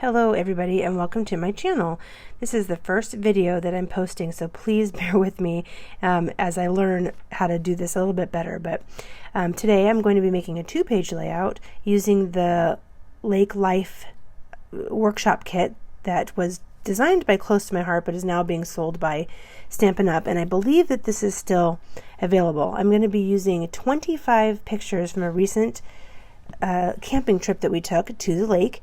Hello everybody and welcome to my channel. This is the first video that I'm posting, so please bear with me as I learn how to do this a little bit better. But today I'm going to be making a 2-page layout using the Lake Life workshop kit that was designed by Close to My Heart but is now being sold by Stampin Up, and I believe that this is still available. I'm going to be using 25 pictures from a recent camping trip that we took to the lake,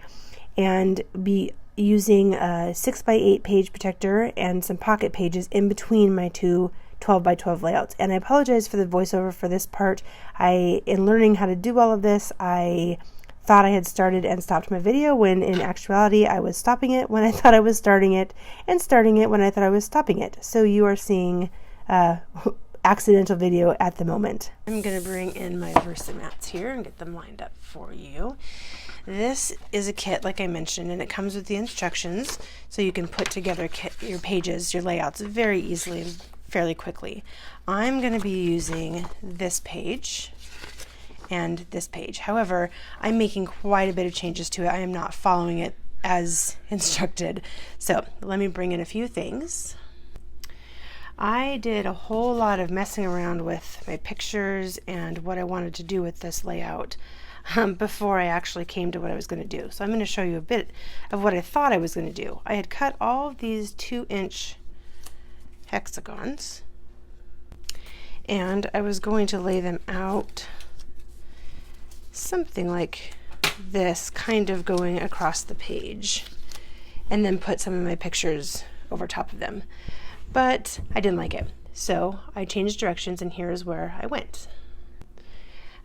and be using a 6x8 page protector and some pocket pages in between my two 12x12 layouts. And I apologize for the voiceover for this part. In learning how to do all of this, I thought I had started and stopped my video, when in actuality I was stopping it when I thought I was starting it, and starting it when I thought I was stopping it. So you are seeing accidental video at the moment. I'm going to bring in my Versamats here and get them lined up for you. This is a kit, like I mentioned, and it comes with the instructions, so you can put together your pages, your layouts very easily and fairly quickly. I'm going to be using this page and this page. However, I'm making quite a bit of changes to it. I am not following it as instructed. So let me bring in a few things. I did a whole lot of messing around with my pictures and what I wanted to do with this layout before I actually came to what I was going to do. So I'm going to show you a bit of what I thought I was going to do. I had cut all of these 2-inch hexagons, and I was going to lay them out something like this, kind of going across the page, and then put some of my pictures over top of them. But I didn't like it, so I changed directions, and here's where I went.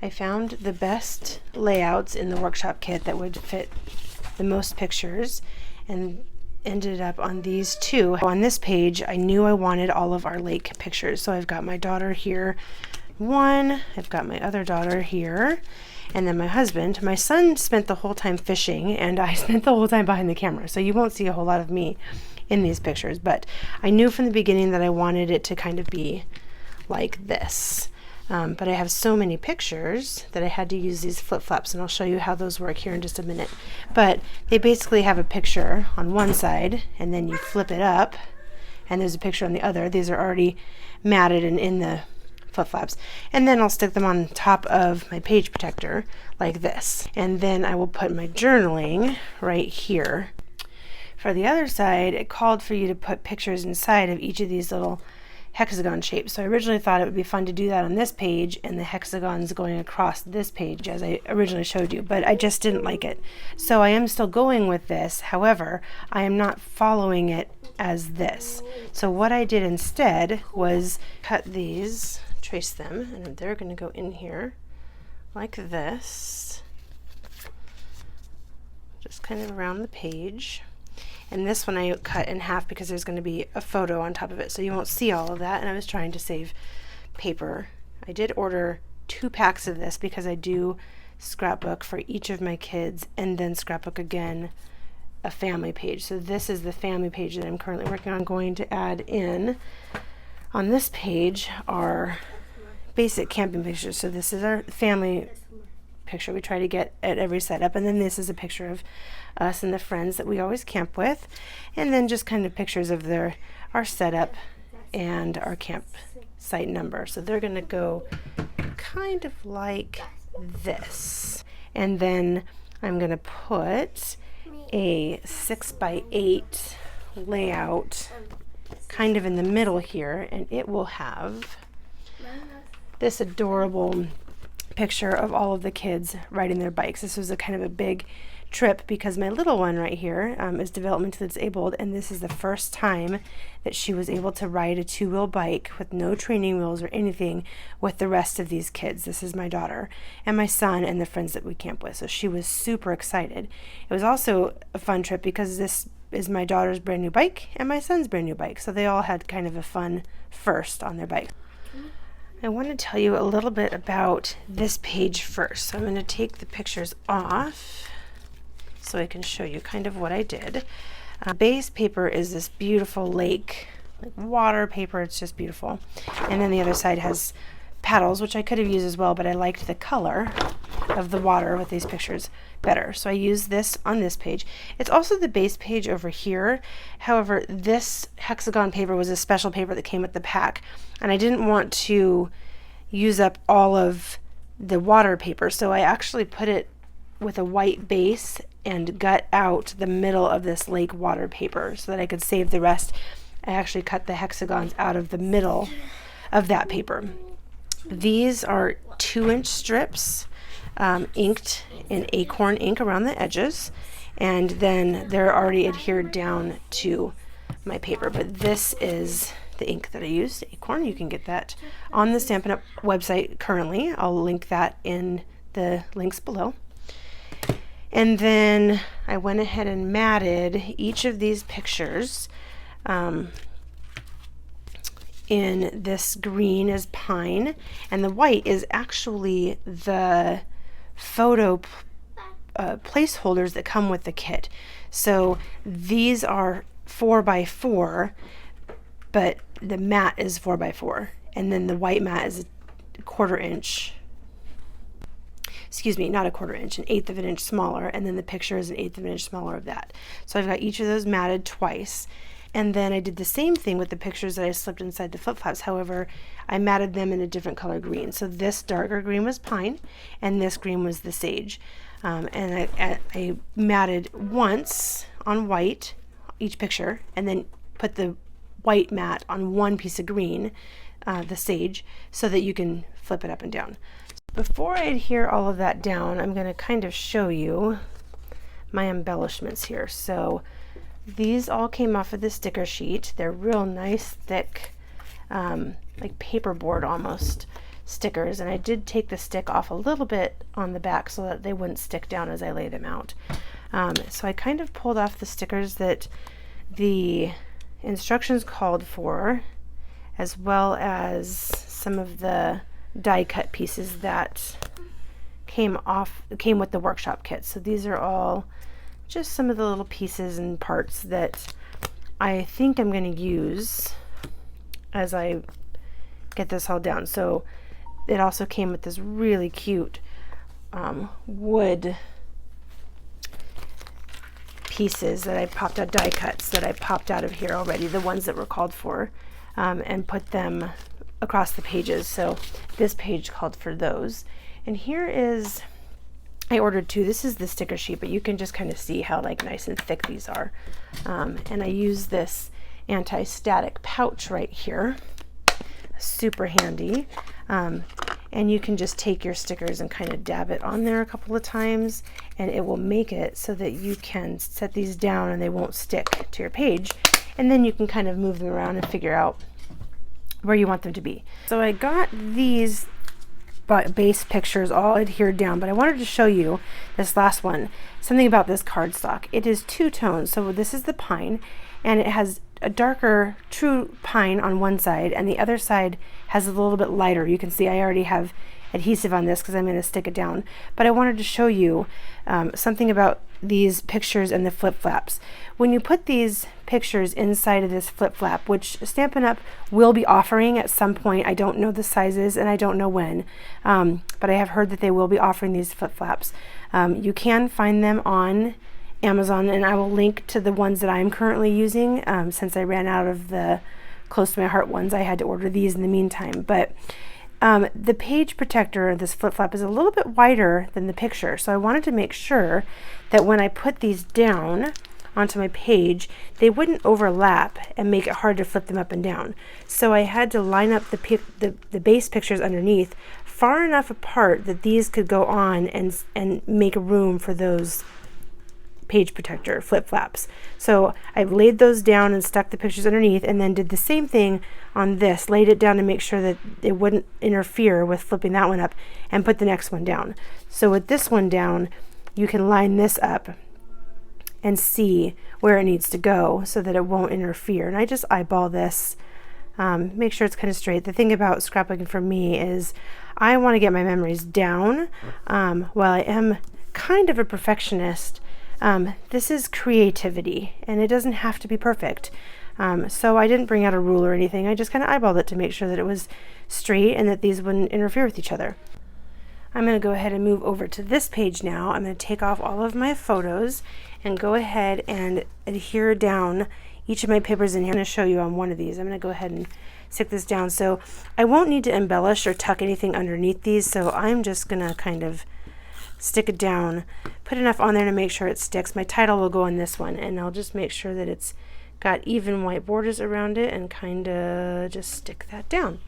I found the best layouts in the workshop kit that would fit the most pictures, and ended up on these two. On this page, I knew I wanted all of our lake pictures, so I've got my daughter here, I've got my other daughter here, and then my husband. My son spent the whole time fishing, and I spent the whole time behind the camera, so you won't see a whole lot of me in these pictures, but I knew from the beginning that I wanted it to kind of be like this. But I have so many pictures that I had to use these flip-flops, and I'll show you how those work here in just a minute. But they basically have a picture on one side, and then you flip it up, and there's a picture on the other. These are already matted and in the flip-flops. And then I'll stick them on top of my page protector like this. And then I will put my journaling right here. For the other side, it called for you to put pictures inside of each of these little hexagon shapes. So I originally thought it would be fun to do that on this page, and the hexagons going across this page as I originally showed you, but I just didn't like it. So I am still going with this. However, I am not following it as this. So what I did instead was cut these, trace them, and they're going to go in here like this, just kind of around the page. And this one I cut in half because there's going to be a photo on top of it, so you won't see all of that, and I was trying to save paper. I did order 2 packs of this because I do scrapbook for each of my kids, and then scrapbook again a family page. So this is the family page that I'm currently working on. Going to add in on this page are basic camping pictures. So this is our family picture we try to get at every setup, and then this is a picture of us and the friends that we always camp with, and then just kind of pictures of our setup and our campsite number. So they're going to go kind of like this, and then I'm going to put a 6x8 layout kind of in the middle here, and it will have this adorable picture of all of the kids riding their bikes. This was a kind of a big trip because my little one right here is developmentally disabled, and this is the first time that she was able to ride a 2-wheel bike with no training wheels or anything with the rest of these kids. This is my daughter and my son and the friends that we camp with, so she was super excited. It was also a fun trip because this is my daughter's brand new bike and my son's brand new bike, so they all had kind of a fun first on their bike. I want to tell you a little bit about this page first. So I'm going to take the pictures off so I can show you kind of what I did. Base paper is this beautiful lake, like water paper. It's just beautiful. And then the other side has paddles, which I could have used as well, but I liked the color. of the water with these pictures better. So I use this on this page. It's also the base page over here. However, this hexagon paper was a special paper that came with the pack, and I didn't want to use up all of the water paper, so I actually put it with a white base and gut out the middle of this lake water paper so that I could save the rest. I actually cut the hexagons out of the middle of that paper. These are 2-inch strips inked in acorn ink around the edges, and then they're already adhered down to my paper. But this is the ink that I used, acorn. You can get that on the Stampin' Up website currently. I'll link that in the links below. And then I went ahead and matted each of these pictures. In this green is pine, and the white is actually the photo placeholders that come with the kit. So these are 4x4, but the mat is 4x4, and then the white mat is a 1/4 inch. Excuse me, not a 1/4 inch, an 1/8 of an inch smaller, and then the picture is an 1/8 of an inch smaller of that. So I've got each of those matted twice. And then I did the same thing with the pictures that I slipped inside the flip flaps. However, I matted them in a different color green. So this darker green was pine, and this green was the sage. And I matted once on white, each picture, and then put the white mat on one piece of green, the sage, so that you can flip it up and down. Before I adhere all of that down, I'm going to kind of show you my embellishments here. So these all came off of the sticker sheet. They're real nice, thick, like paperboard almost stickers. And I did take the stick off a little bit on the back so that they wouldn't stick down as I lay them out. So I kind of pulled off the stickers that the instructions called for, as well as some of the die cut pieces that came with the workshop kit. So these are all just some of the little pieces and parts that I think I'm going to use as I get this all down. So it also came with this really cute wood pieces that I popped out, die cuts that I popped out of here already, the ones that were called for, and put them across the pages. So this page called for those. And here is, I ordered 2. This is the sticker sheet, but you can just kind of see how like nice and thick these are. And I use this anti-static pouch right here, super handy. And you can just take your stickers and kind of dab it on there a couple of times, and it will make it so that you can set these down and they won't stick to your page. And then you can kind of move them around and figure out where you want them to be. So I got these base pictures all adhered down, but I wanted to show you this last one, something about this cardstock. It is 2 tones. So this is the pine, and it has a darker true pine on one side, and the other side has a little bit lighter. You can see I already have adhesive on this because I'm going to stick it down, but I wanted to show you something about these pictures and the flip flaps. When you put these pictures inside of this flip flap, which Stampin' Up will be offering at some point, I don't know the sizes and I don't know when, but I have heard that they will be offering these flip flaps. You can find them on Amazon, and I will link to the ones that I'm currently using. Since I ran out of the close to my heart ones, I had to order these in the meantime. But the page protector of this flip flap is a little bit wider than the picture, so I wanted to make sure that when I put these down onto my page, they wouldn't overlap and make it hard to flip them up and down. So I had to line up the base pictures underneath far enough apart that these could go on and make room for those page protector flip flaps. So I laid those down and stuck the pictures underneath, and then did the same thing on this, laid it down to make sure that it wouldn't interfere with flipping that one up, and put the next one down. So with this one down, you can line this up and see where it needs to go so that it won't interfere. And I just eyeball this, make sure it's kind of straight. The thing about scrapbooking for me is I want to get my memories down. While I am kind of a perfectionist, this is creativity, and it doesn't have to be perfect. So I didn't bring out a ruler or anything. I just kind of eyeballed it to make sure that it was straight and that these wouldn't interfere with each other. I'm going to go ahead and move over to this page now. I'm going to take off all of my photos and go ahead and adhere down each of my papers in here. I'm going to show you on one of these. I'm going to go ahead and stick this down. So I won't need to embellish or tuck anything underneath these, so I'm just going to kind of stick it down, put enough on there to make sure it sticks. My title will go on this one, and I'll just make sure that it's got even white borders around it and kind of just stick that down.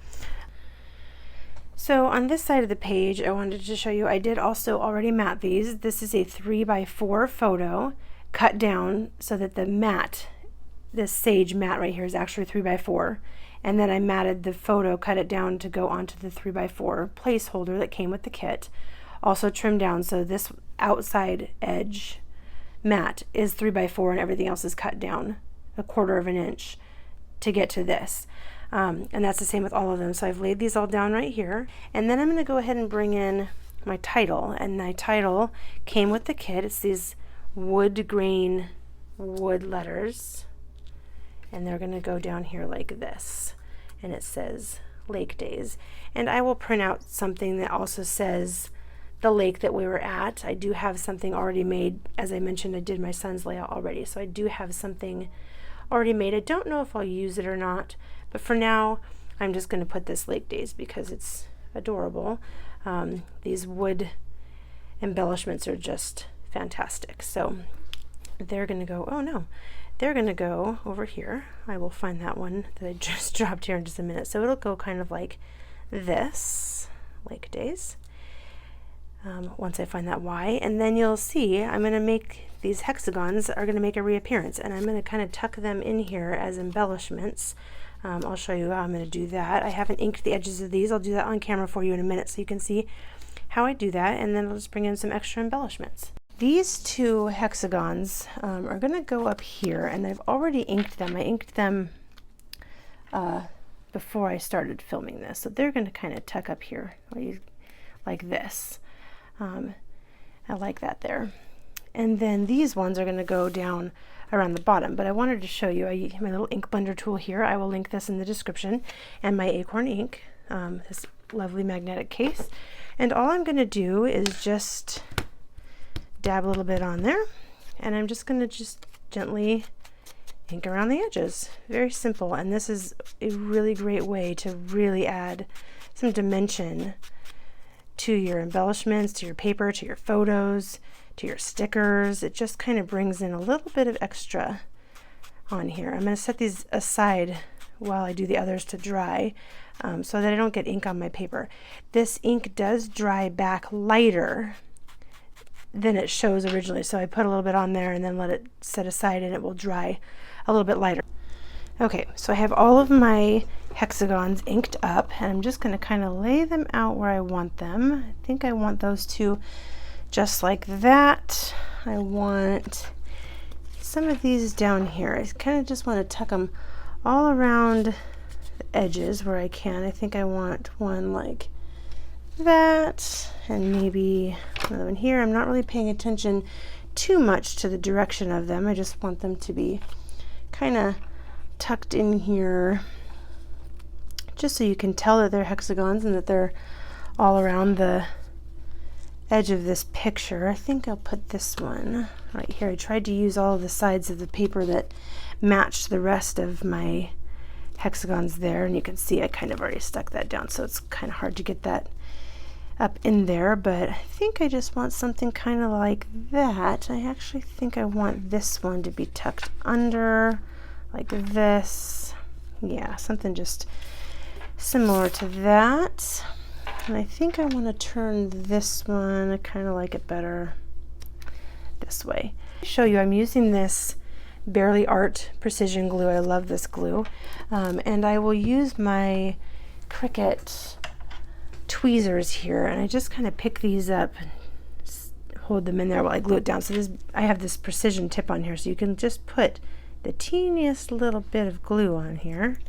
So on this side of the page, I wanted to show you, I did also already mat these. This is a 3x4 photo cut down so that the mat, this sage mat right here, is actually 3x4. And then I matted the photo, cut it down to go onto the 3x4 placeholder that came with the kit. Also trimmed down, so this outside edge mat is 3x4 and everything else is cut down 1/4 inch to get to this. And that's the same with all of them. So I've laid these all down right here. And then I'm going to go ahead and bring in my title. And my title came with the kit. It's these wood grain wood letters. And they're going to go down here like this. And it says Lake Days. And I will print out something that also says the lake that we were at. I do have something already made. As I mentioned, I did my son's layout already. So I do have something already made. I don't know if I'll use it or not. But for now, I'm just going to put this Lake Days because it's adorable. These wood embellishments are just fantastic. So they're going to go, oh no, they're going to go over here. I will find that one that I just dropped here in just a minute. So it'll go kind of like this, Lake Days, once I find that Y. And then you'll see I'm going to make these hexagons are going to make a reappearance. And I'm going to kind of tuck them in here as embellishments. I'll show you how I'm going to do that. I haven't inked the edges of these. I'll do that on camera for you in a minute so you can see how I do that, and then I'll just bring in some extra embellishments. These two hexagons are going to go up here, and I've already inked them. I inked them before I started filming this, so they're going to kind of tuck up here like this. I like that there. And then these ones are going to go down around the bottom, but I wanted to show you my little ink blender tool here. I will link this in the description, and my acorn ink, this lovely magnetic case. And all I'm going to do is just dab a little bit on there, and I'm just going to just gently ink around the edges. Very simple, and this is a really great way to really add some dimension to your embellishments, to your paper, to your photos, to your stickers. It just kind of brings in a little bit of extra on here. I'm going to set these aside while I do the others to dry so that I don't get ink on my paper. This ink does dry back lighter than it shows originally, so I put a little bit on there and then let it set aside and it will dry a little bit lighter. Okay, so I have all of my hexagons inked up, and I'm just going to kind of lay them out where I want them. I think I want those two just like that. I want some of these down here. I kind of just want to tuck them all around the edges where I can. I think I want one like that, and maybe another one here. I'm not really paying attention too much to the direction of them. I just want them to be kind of tucked in here, just so you can tell that they're hexagons and that they're all around the edge of this picture. I think I'll put this one right here. I tried to use all of the sides of the paper that matched the rest of my hexagons there, and you can see I kind of already stuck that down, so it's kind of hard to get that up in there, but I think I just want something kind of like that. I actually think I want this one to be tucked under like this. Yeah, something just similar to that. And I think I want to turn this one, I kind of like it better this way. I'll show you, I'm using this Barely Art precision glue. I love this glue. And I will use my Cricut tweezers here, and I just kind of pick these up and hold them in there while I glue it down. So I have this precision tip on here, so you can just put the teeniest little bit of glue on here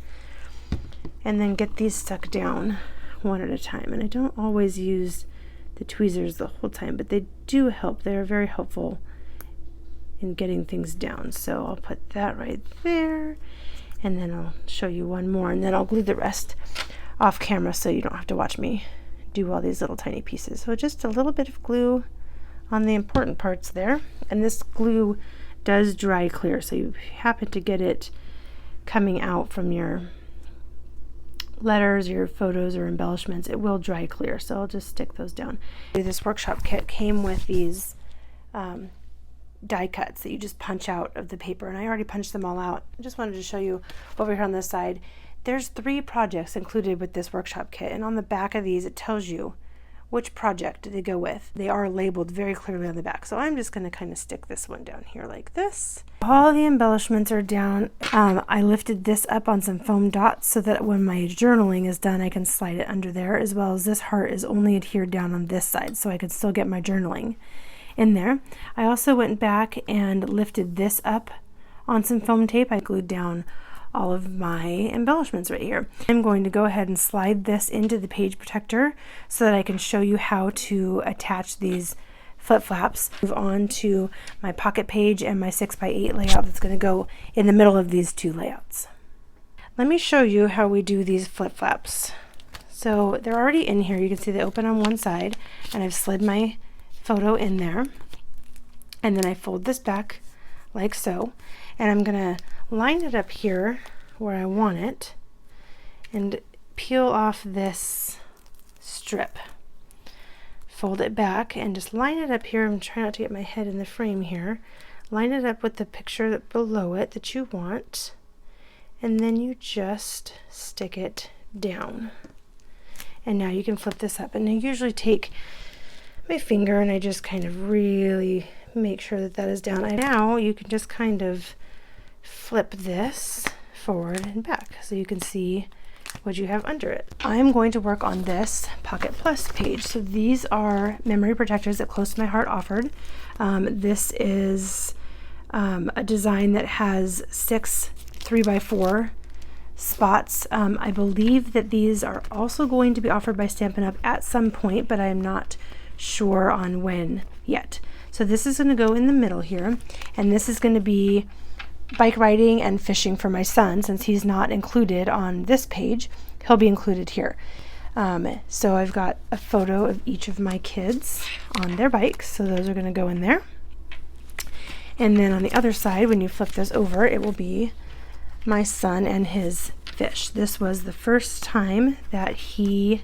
and then get these stuck down one at a time. And I don't always use the tweezers the whole time, but they do help. They're very helpful in getting things down. So I'll put that right there, and then I'll show you one more, and then I'll glue the rest off camera so you don't have to watch me do all these little tiny pieces. So just a little bit of glue on the important parts there. And this glue does dry clear, so you happen to get it coming out from your letters, your photos or embellishments, it will dry clear. So I'll just stick those down. This workshop kit came with these die cuts that you just punch out of the paper, and I already punched them all out. I just wanted to show you over here on this side. There's 3 projects included with this workshop kit, and on the back of these it tells you which project they go with. They are labeled very clearly on the back. So I'm just going to kind of stick this one down here like this. All the embellishments are down. I lifted this up on some foam dots so that when my journaling is done I can slide it under there, as well as this heart is only adhered down on this side so I can still get my journaling in there. I also went back and lifted this up on some foam tape. I glued down all of my embellishments right here. I'm going to go ahead and slide this into the page protector so that I can show you how to attach these flip flaps. Move on to my pocket page and my 6x8 layout that's going to go in the middle of these 2 layouts. Let me show you how we do these flip flaps. So they're already in here. You can see they open on one side, and I've slid my photo in there, and then I fold this back like so, and I'm gonna line it up here where I want it and peel off this strip, fold it back and just line it up here. I'm trying not to get my head in the frame here. Line it up with the picture below it that you want, and then you just stick it down. And now you can flip this up, and I usually take my finger and I just kind of really make sure that that is down. And now you can just kind of flip this forward and back so you can see what you have under it. I'm going to work on this Pocket Plus page. So these are memory protectors that Close to My Heart offered. This is a design that has 6 3x4 spots. I believe that these are also going to be offered by Stampin' Up! At some point, but I am not sure on when yet. So this is going to go in the middle here, and this is going to be bike riding and fishing for my son. Since he's not included on this page, he'll be included here. So I've got a photo of each of my kids on their bikes, so those are going to go in there. And then on the other side, when you flip this over, it will be my son and his fish. This was the first time that he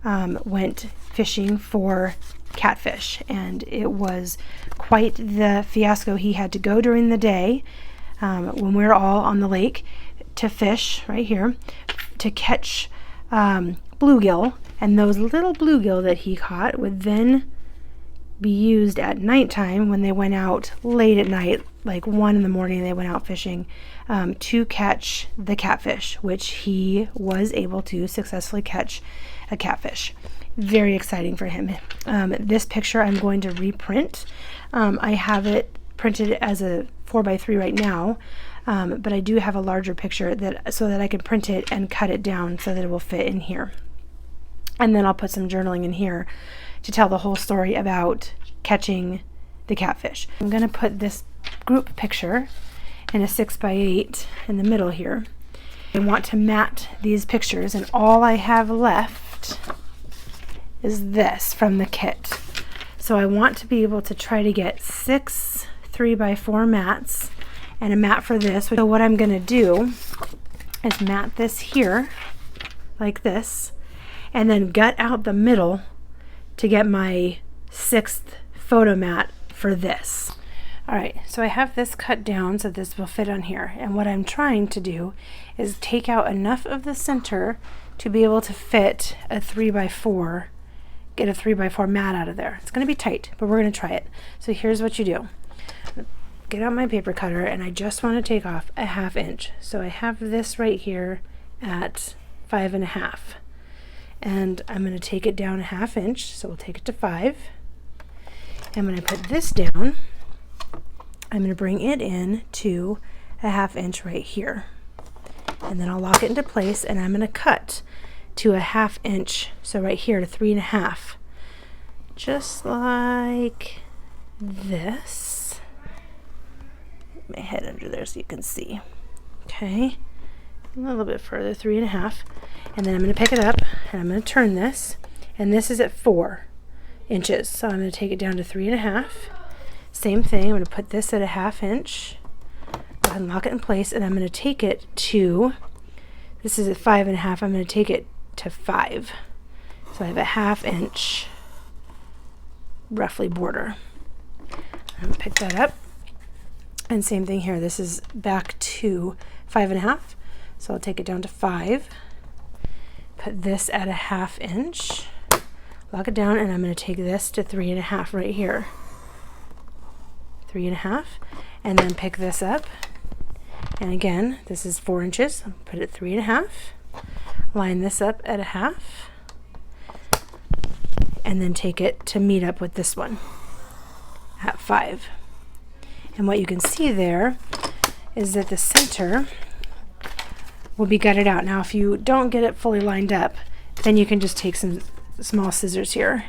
went fishing for catfish, and it was quite the fiasco. He had to go during the day when we were all on the lake to fish right here to catch bluegill, and those little bluegill that he caught would then be used at nighttime when they went out late at night, like 1 in the morning. They went out fishing to catch the catfish, which he was able to successfully catch a catfish. Very exciting for him. This picture I'm going to reprint. I have it printed as a 4x3 right now, but I do have a larger picture so that I can print it and cut it down so that it will fit in here. And then I'll put some journaling in here to tell the whole story about catching the catfish. I'm going to put this group picture in a 6x8 in the middle here. I want to mat these pictures, and all I have left is this from the kit. So I want to be able to try to get 6 3x4 mats and a mat for this. So what I'm going to do is mat this here like this, and then gut out the middle to get my 6th photo mat for this. Alright, so I have this cut down so this will fit on here, and what I'm trying to do is take out enough of the center to be able to fit a 3x4, get a 3x4 mat out of there. It's going to be tight, but we're going to try it. So here's what you do. Get out my paper cutter, and I just want to take off a 1/2 inch. So I have this right here at 5.5, and I'm going to take it down a 1/2 inch, so we'll take it to 5. And when I put this down, I'm going to bring it in to a 1/2 inch right here, and then I'll lock it into place, and I'm going to cut to a 1/2 inch, so right here to 3.5, just like this. Put my head under there so you can see. Okay, a little bit further, 3.5, and then I'm going to pick it up and I'm going to turn this, and this is at 4 inches. So I'm going to take it down to 3.5. Same thing, I'm going to put this at a 1/2 inch. Go ahead and lock it in place, and I'm going to take it to, this is at 5.5, I'm going to take it to 5. So I have a 1/2 inch roughly border. I'm going to pick that up. And same thing here, this is back to 5.5. So I'll take it down to 5. Put this at a 1/2 inch. Lock it down, and I'm going to take this to 3.5 right here. 3.5. And then pick this up. And again, this is 4 inches. I'll put it at 3.5. Line this up at a 1/2. And then take it to meet up with this one at 5. And what you can see there is that the center will be gutted out. Now if you don't get it fully lined up, then you can just take some small scissors here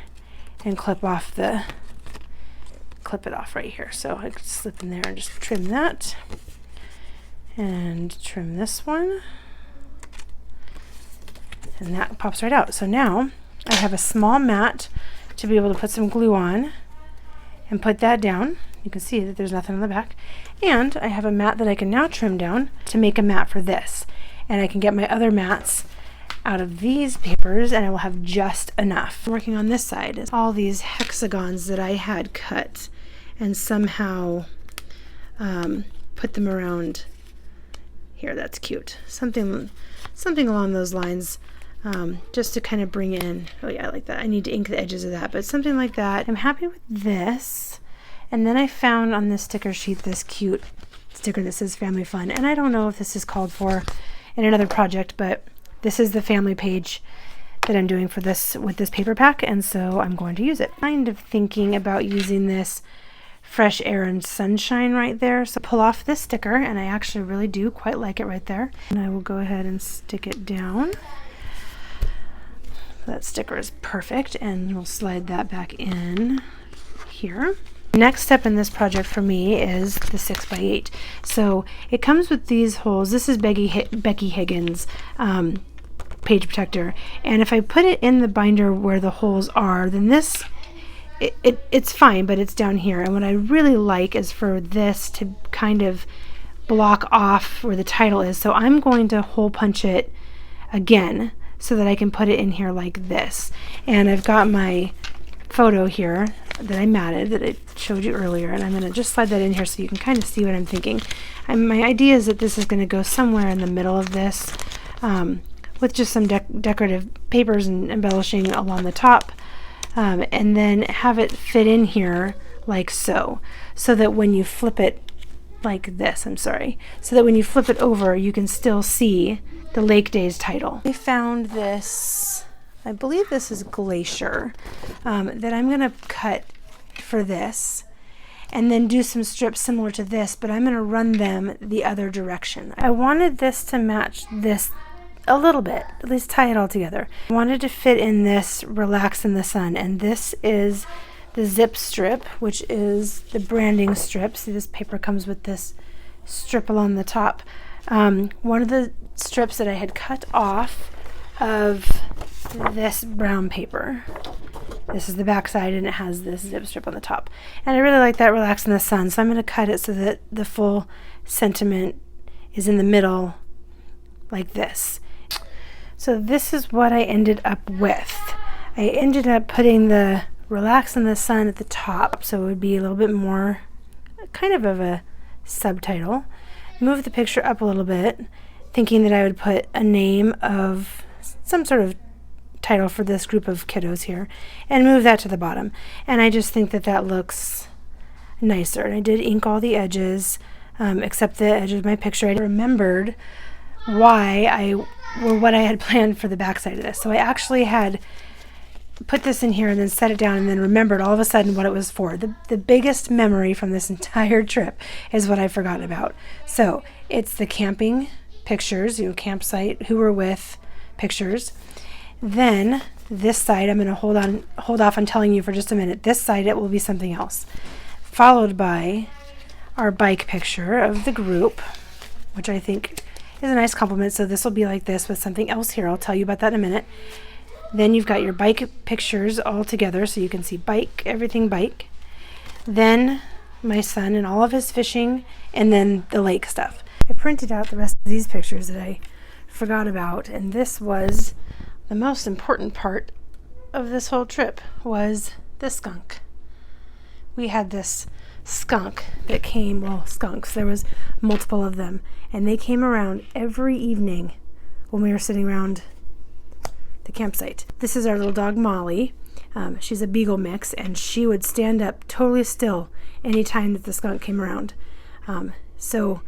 and clip it off right here. So I could slip in there and just trim that and trim this one, and that pops right out. So now I have a small mat to be able to put some glue on and put that down. You can see that there's nothing on the back. And I have a mat that I can now trim down to make a mat for this. And I can get my other mats out of these papers, and I will have just enough. Working on this side is all these hexagons that I had cut and somehow put them around here. That's cute. Something along those lines. Just to kind of bring in, oh yeah, I like that. I need to ink the edges of that, but something like that. I'm happy with this. And then I found on this sticker sheet this cute sticker that says Family Fun. And I don't know if this is called for in another project, but this is the family page that I'm doing for this with this paper pack, and so I'm going to use it. Kind of thinking about using this fresh air and sunshine right there. So pull off this sticker, and I actually really do quite like it right there. And I will go ahead and stick it down. That sticker is perfect, and we'll slide that back in here. Next step in this project for me is the 6x8. So it comes with these holes. This is Becky Higgins page protector, and if I put it in the binder where the holes are, then this it's fine, but it's down here. And what I really like is for this to kind of block off where the title is. So I'm going to hole punch it again so that I can put it in here like this. And I've got my photo here that I matted that I showed you earlier, and I'm going to just slide that in here so you can kind of see what I'm thinking. My idea is that this is going to go somewhere in the middle of this with just some decorative papers and embellishing along the top, and then have it fit in here like so that when you flip it like this, so that when you flip it over you can still see the Lake Days title. I found this, I believe this is Glacier, that I'm going to cut for this and then do some strips similar to this, but I'm going to run them the other direction. I wanted this to match this a little bit, at least tie it all together. I wanted to fit in this Relax in the Sun, and this is the zip strip, which is the branding strip. See, this paper comes with this strip along the top. One of the strips that I had cut off of this brown paper. This is the back side, and it has this zip strip on the top. And I really like that Relax in the Sun, so I'm going to cut it so that the full sentiment is in the middle like this. So this is what I ended up with. I ended up putting the Relax in the Sun at the top, so it would be a little bit more kind of a subtitle. Move the picture up a little bit, thinking that I would put a name of some sort of title for this group of kiddos here, and move that to the bottom. And I just think that that looks nicer. And I did ink all the edges, except the edge of my picture. I remembered what I had planned for the back side of this. So I actually had put this in here and then set it down, and then remembered all of a sudden what it was for. The biggest memory from this entire trip is what I've forgotten about. So it's the camping pictures, campsite, who we're with pictures. Then this side, I'm going to hold off on telling you for just a minute. This side, it will be something else. Followed by our bike picture of the group, which I think is a nice compliment. So this will be like this with something else here. I'll tell you about that in a minute. Then you've got your bike pictures all together, so you can see bike, everything bike. Then my son and all of his fishing, and then the lake stuff. I printed out the rest of these pictures that I forgot about, and this was the most important part of this whole trip, was the skunk. We had this skunk that came, well, skunks, there was multiple of them, and they came around every evening when we were sitting around the campsite. This is our little dog Molly. She's a beagle mix, and she would stand up totally still anytime that the skunk came around. So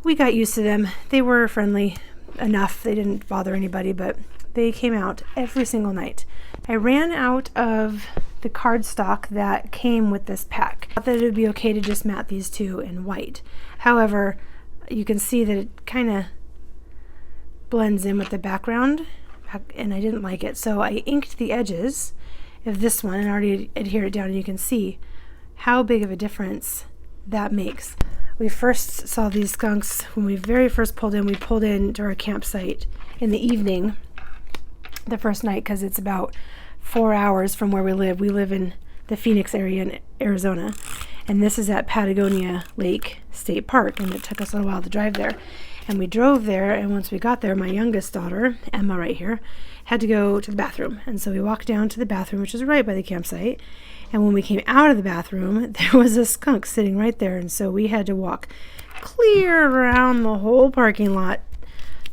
we got used to them. They were friendly enough. They didn't bother anybody, but they came out every single night. I ran out of the cardstock that came with this pack. I thought that it would be okay to just mat these two in white. However, you can see that it kind of blends in with the background, and I didn't like it. So I inked the edges of this one and already adhered it down, and you can see how big of a difference that makes. We first saw these skunks when we very first pulled in. We pulled in to our campsite in the evening the first night, because it's about 4 hours from where we live. We live in the Phoenix area in Arizona, and this is at Patagonia Lake State Park, and it took us a little while to drive there. And we drove there, and once we got there, my youngest daughter, Emma right here, had to go to the bathroom. And so we walked down to the bathroom, which is right by the campsite. And when we came out of the bathroom, there was a skunk sitting right there. And so we had to walk clear around the whole parking lot,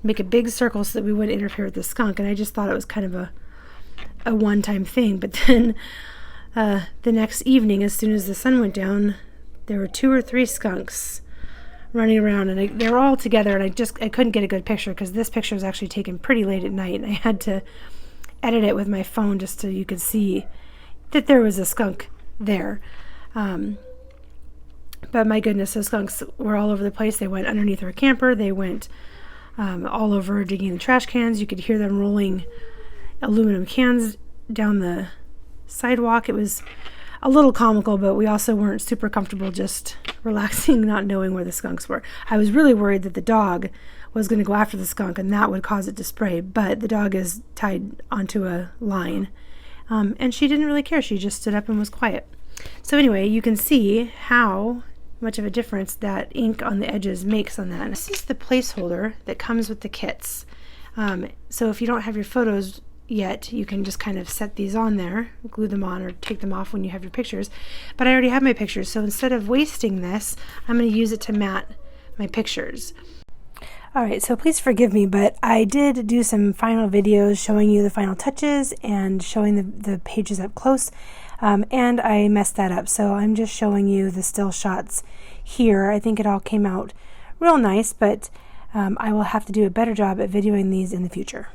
make a big circle so that we wouldn't interfere with the skunk. And I just thought it was kind of a one-time thing. But then the next evening, as soon as the sun went down, there were 2 or 3 skunks running around, and they were all together, and I couldn't get a good picture because this picture was actually taken pretty late at night, and I had to edit it with my phone just so you could see that there was a skunk there. But my goodness, those skunks were all over the place. They went underneath our camper. They went all over digging the trash cans. You could hear them rolling aluminum cans down the sidewalk. It was a little comical, but we also weren't super comfortable just relaxing, not knowing where the skunks were. I was really worried that the dog was going to go after the skunk, and that would cause it to spray, but the dog is tied onto a line, and she didn't really care. She just stood up and was quiet. So anyway, you can see how much of a difference that ink on the edges makes on that. And this is the placeholder that comes with the kits. So if you don't have your photos yet, you can just kind of set these on there, glue them on, or take them off when you have your pictures. But I already have my pictures, so instead of wasting this, I'm going to use it to mat my pictures. Alright, so please forgive me, but I did do some final videos showing you the final touches and showing the pages up close, and I messed that up, so I'm just showing you the still shots here. I think it all came out real nice, but I will have to do a better job at videoing these in the future.